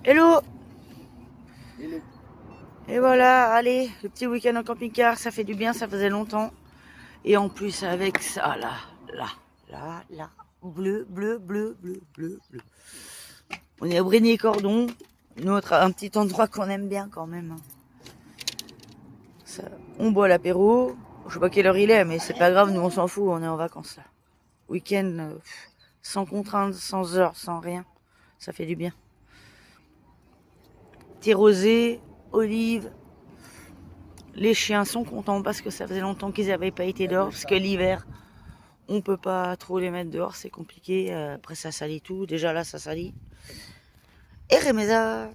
Hello. Hello. Et voilà, allez, le petit week-end en camping-car, ça fait du bien, ça faisait longtemps. Et en plus avec ça, là, bleu. On est à Brigny-Cordon, un petit endroit qu'on aime bien quand même. Ça, on boit l'apéro, je sais pas quelle heure il est, mais c'est pas grave, nous on s'en fout, on est en vacances là. Week-end, sans contrainte, sans heure, sans rien, ça fait du bien. Thé rosé, olive. Les chiens sont contents parce que ça faisait longtemps qu'ils n'avaient pas été dehors, parce que l'hiver, on peut pas trop les mettre dehors, c'est compliqué. Après, ça salit tout. Déjà là, ça salit. Et Remeza,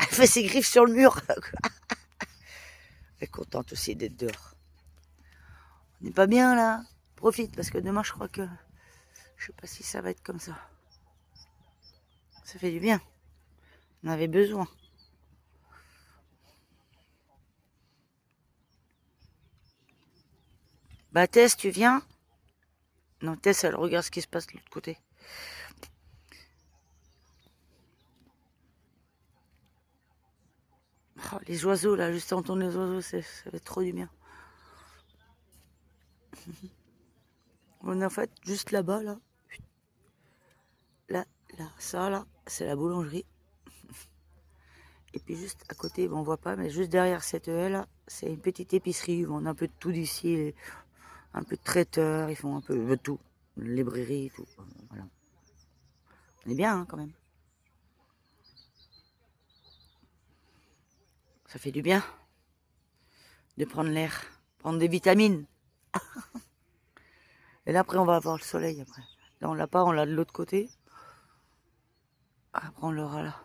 elle fait ses griffes sur le mur. Elle est contente aussi d'être dehors. On n'est pas bien là. Profite parce que demain, je crois que je sais pas si ça va être comme ça. Ça fait du bien. On avait besoin. Bah Tess, tu viens? Non, Tess, elle regarde ce qui se passe de l'autre côté. Oh, les oiseaux là, juste entendre les oiseaux, ça va être trop du bien. On est en fait juste là-bas, là, ça là, c'est la boulangerie. Et puis juste à côté, on voit pas, mais juste derrière cette haie là, c'est une petite épicerie. Ils vendent un peu de tout d'ici, un peu de traiteur, ils font un peu de tout, librairie, tout. Voilà. On est bien hein, quand même. Ça fait du bien de prendre l'air, prendre des vitamines. Et là après, on va avoir le soleil après. Là, on l'a pas, on l'a de l'autre côté. Après, on l'aura là.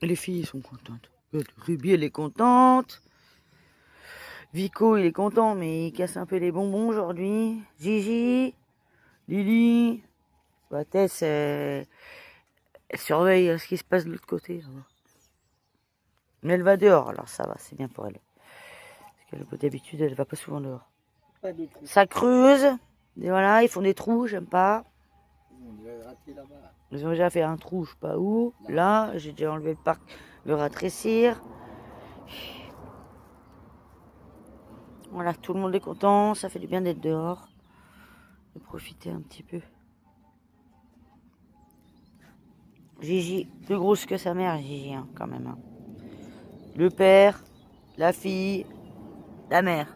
Les filles sont contentes. Ruby, elle est contente. Vico, il est content, mais il casse un peu les bonbons aujourd'hui. Gigi, Lily, bah, Tess, elle surveille ce qui se passe de l'autre côté. Mais elle va dehors, alors ça va, c'est bien pour elle. Parce que d'habitude, elle va pas souvent dehors. Ça creuse. Et voilà, ils font des trous, j'aime pas. Ils ont déjà fait un trou, je sais pas où. Là, j'ai déjà enlevé le parc, le rétrécir. Voilà, tout le monde est content, ça fait du bien d'être dehors. De profiter un petit peu. Gigi, plus grosse que sa mère, Gigi, hein, quand même. Hein. Le père, la fille, la mère.